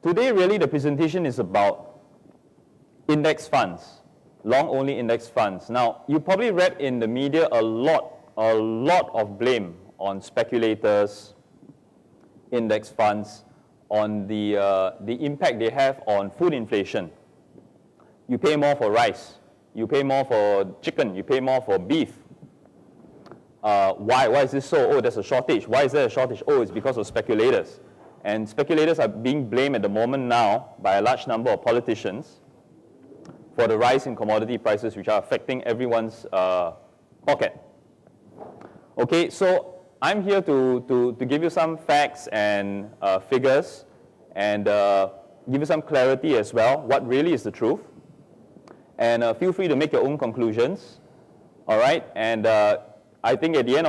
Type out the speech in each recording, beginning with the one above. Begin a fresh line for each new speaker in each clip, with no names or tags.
Today, really, the presentation is about index funds, long-only index funds. Now, you probably read in the media a lot of blame on speculators, index funds, on the impact they have on food inflation. You pay more for rice, you pay more for chicken, you pay more for beef. Why is this so? Oh, there's a shortage. Why is there a shortage? Oh, it's because of speculators. And speculators are being blamed at the moment now by a large number of politicians for the rise in commodity prices, which are affecting everyone's pocket. Okay, so I'm here to give you some facts and figures and give you some clarity as well, what really is the truth. And feel free to make your own conclusions, all right? And I think at the end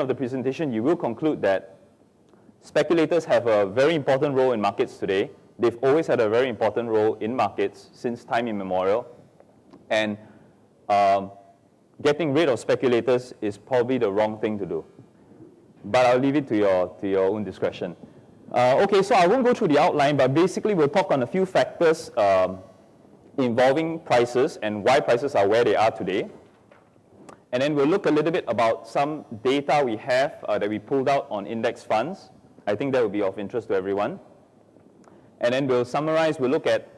of the presentation, you will conclude that speculators have a very important role in markets today. They've always had a very important role in markets since time immemorial. And getting rid of speculators is probably the wrong thing to do. But I'll leave it to your own discretion. Okay, so I won't go through the outline, but basically we'll talk on a few factors involving prices and why prices are where they are today. And then we'll look a little bit about some data we have that we pulled out on index funds. I think that will be of interest to everyone. And then we'll summarize, we'll look at,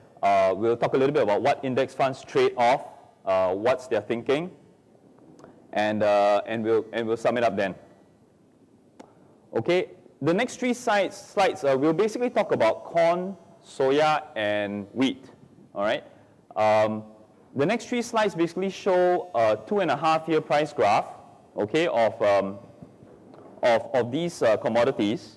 we'll talk a little bit about what index funds trade off, what's their thinking, and we'll sum it up then. Okay, the next three slides we'll basically talk about corn, soya, and wheat, all right? The next three slides basically show a 2.5-year price graph, okay, of these commodities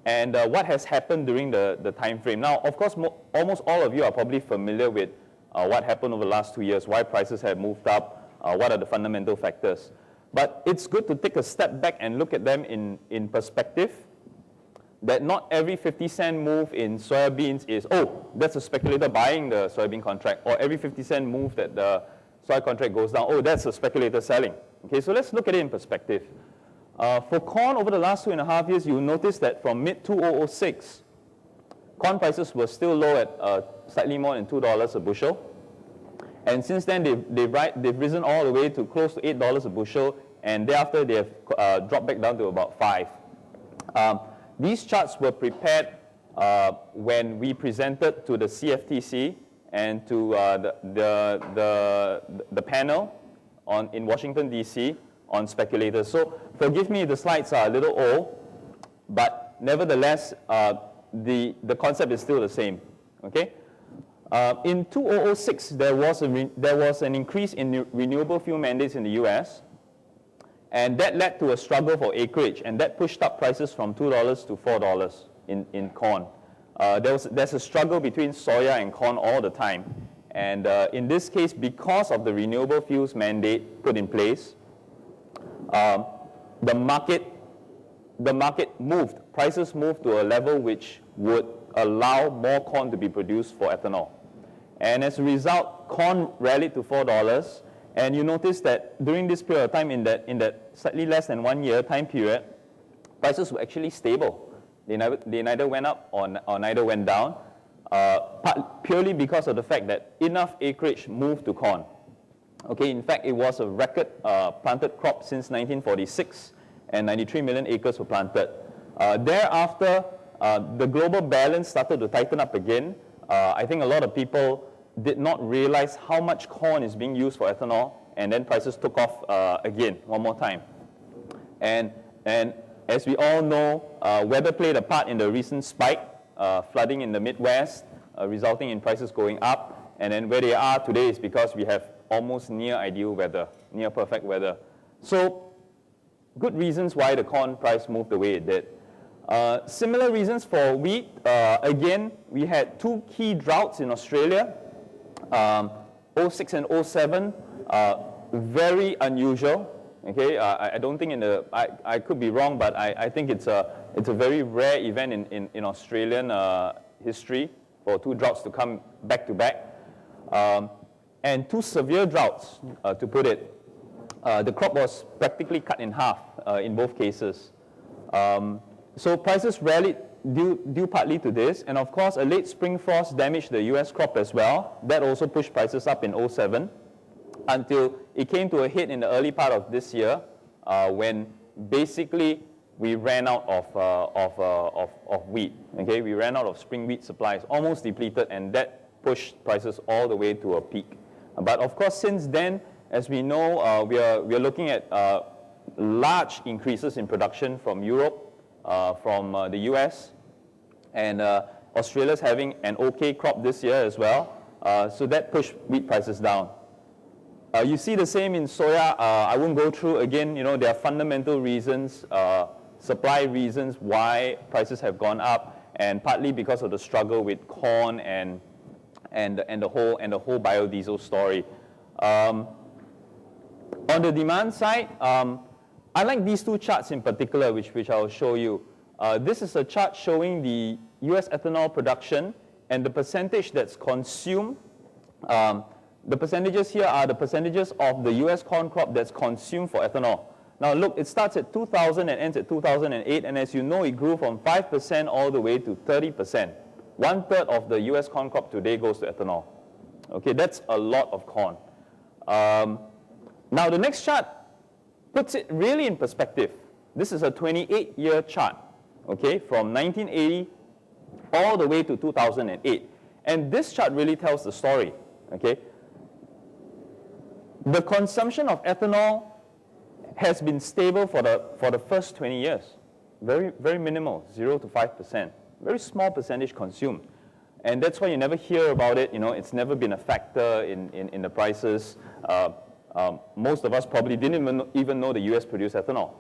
and what has happened during the time frame. Now, of course, almost all of you are probably familiar with what happened over the last 2 years, why prices have moved up, what are the fundamental factors. But it's good to take a step back and look at them in perspective, that not every 50-cent move in soybeans is, oh, that's a speculator buying the soybean contract, or every 50-cent move that the soy contract goes down, oh, that's a speculator selling. Okay, so let's look at it in perspective. For corn, over the last 2.5 years, you'll notice that from mid-2006, corn prices were still low at slightly more than $2 a bushel. And since then, they've risen all the way to close to $8 a bushel, and thereafter they have dropped back down to about $5. These charts were prepared when we presented to the CFTC and to the panel in Washington, D.C. on speculators. So forgive me, the slides are a little old, but nevertheless, the concept is still the same. Okay? In 2006, there was an increase in renewable fuel mandates in the U.S., and that led to a struggle for acreage, and that pushed up prices from $2 to $4 in corn. There's a struggle between soya and corn all the time. And in this case, because of the renewable fuels mandate put in place, the market moved, prices moved to a level which would allow more corn to be produced for ethanol. And as a result, corn rallied to $4. And you notice that during this period of time, in that slightly less than 1 year time period, prices were actually stable. They neither went up or neither went down, purely because of the fact that enough acreage moved to corn. Okay, in fact, it was a record planted crop since 1946, and 93 million acres were planted. Thereafter, the global balance started to tighten up again. I think a lot of people did not realize how much corn is being used for ethanol, and then prices took off again, one more time. And as we all know, weather played a part in the recent spike, flooding in the Midwest, resulting in prices going up. And then where they are today is because we have almost near ideal weather, near perfect weather. So good reasons why the corn price moved the way it did. Similar reasons for wheat. Again, we had two key droughts in Australia. 06 and 07, very unusual. Okay, I don't think I could be wrong, but I think it's a very rare event in Australian history for two droughts to come back to back, and two severe droughts, to put it. The crop was practically cut in half in both cases. So prices rallied due partly to this. And of course, a late spring frost damaged the US crop as well. That also pushed prices up in 2007 until it came to a hit in the early part of this year when basically we ran out of wheat. Okay, we ran out of spring wheat supplies, almost depleted, and that pushed prices all the way to a peak. But of course, since then, as we know, we are looking at large increases in production from Europe, from the US, and Australia's having an okay crop this year as well. So that pushed wheat prices down. You see the same in soya. I won't go through again. You know, there are fundamental reasons, supply reasons why prices have gone up, and partly because of the struggle with corn and the whole biodiesel story. On the demand side, I like these two charts in particular, which I'll show you. This is a chart showing the US ethanol production and the percentage that's consumed. The percentages here are the percentages of the US corn crop that's consumed for ethanol. Now look, it starts at 2000 and ends at 2008, and as you know, it grew from 5% all the way to 30%. 1/3 of the US corn crop today goes to ethanol. Okay, that's a lot of corn. Now the next chart puts it really in perspective. This is a 28-year chart, okay, from 1980 all the way to 2008. And this chart really tells the story, okay. The consumption of ethanol has been stable for the first 20 years. Very, very minimal, 0 to 5%. Very small percentage consumed. And that's why you never hear about it. You know, it's never been a factor in the prices. Most of us probably didn't even know the US produced ethanol.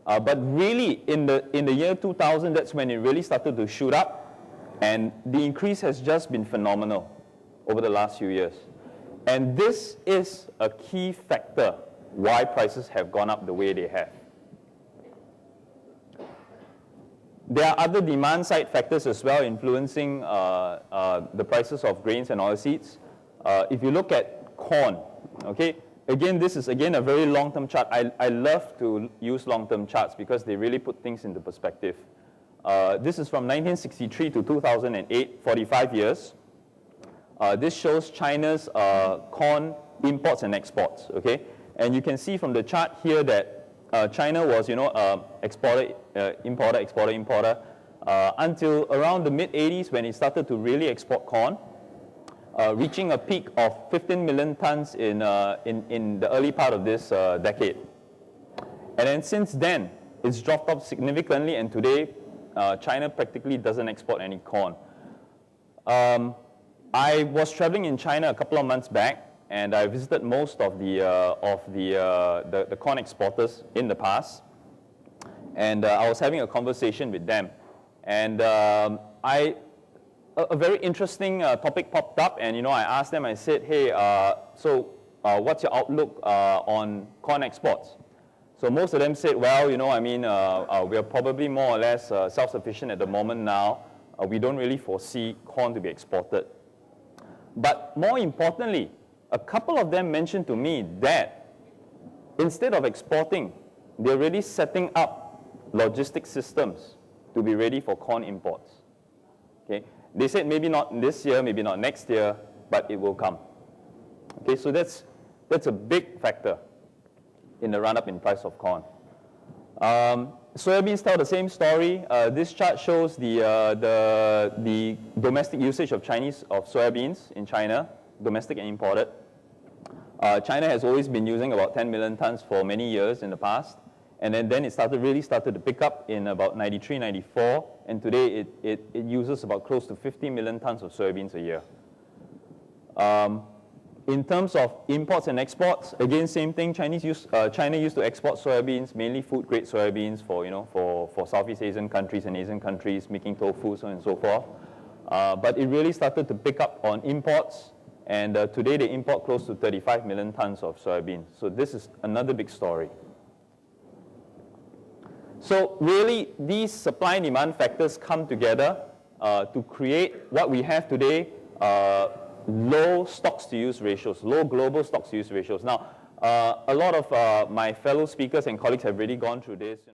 But really, in the year 2000, that's when it really started to shoot up. And the increase has just been phenomenal over the last few years. And this is a key factor why prices have gone up the way they have. There are other demand side factors as well influencing the prices of grains and oilseeds. If you look at corn, okay, again, this is again a very long-term chart. I love to use long-term charts because they really put things into perspective. This is from 1963 to 2008, 45 years. This shows China's corn imports and exports, okay? And you can see from the chart here that China was, you know, importer, until around the mid-80s when it started to really export corn, reaching a peak of 15 million tons in the early part of this decade. And then since then, it's dropped off significantly, and today, China practically doesn't export any corn. I was traveling in China a couple of months back, and I visited most of the corn exporters in the past. And I was having a conversation with them. And a very interesting topic popped up, and you know, I asked them, I said, hey, so what's your outlook on corn exports? So most of them said, well, you know, I mean, we're probably more or less self-sufficient at the moment now. We don't really foresee corn to be exported. But more importantly, a couple of them mentioned to me that instead of exporting, they're really setting up logistic systems to be ready for corn imports. Okay? They said maybe not this year, maybe not next year, but it will come. Okay, so that's a big factor in the run-up in price of corn. Soybeans tell the same story. This chart shows the domestic usage of soybeans in China, domestic and imported. China has always been using about 10 million tons for many years in the past, and then it really started to pick up in about 93, 94, and today it uses about close to 50 million tons of soybeans a year. In terms of imports and exports, again, same thing. China used to export soybeans, mainly food-grade soybeans for Southeast Asian countries and Asian countries, making tofu, so on and so forth. But it really started to pick up on imports, and today they import close to 35 million tons of soybeans. So this is another big story. So really, these supply and demand factors come together to create what we have today. Low stocks-to-use ratios, low global stocks-to-use ratios. Now, a lot of my fellow speakers and colleagues have already gone through this.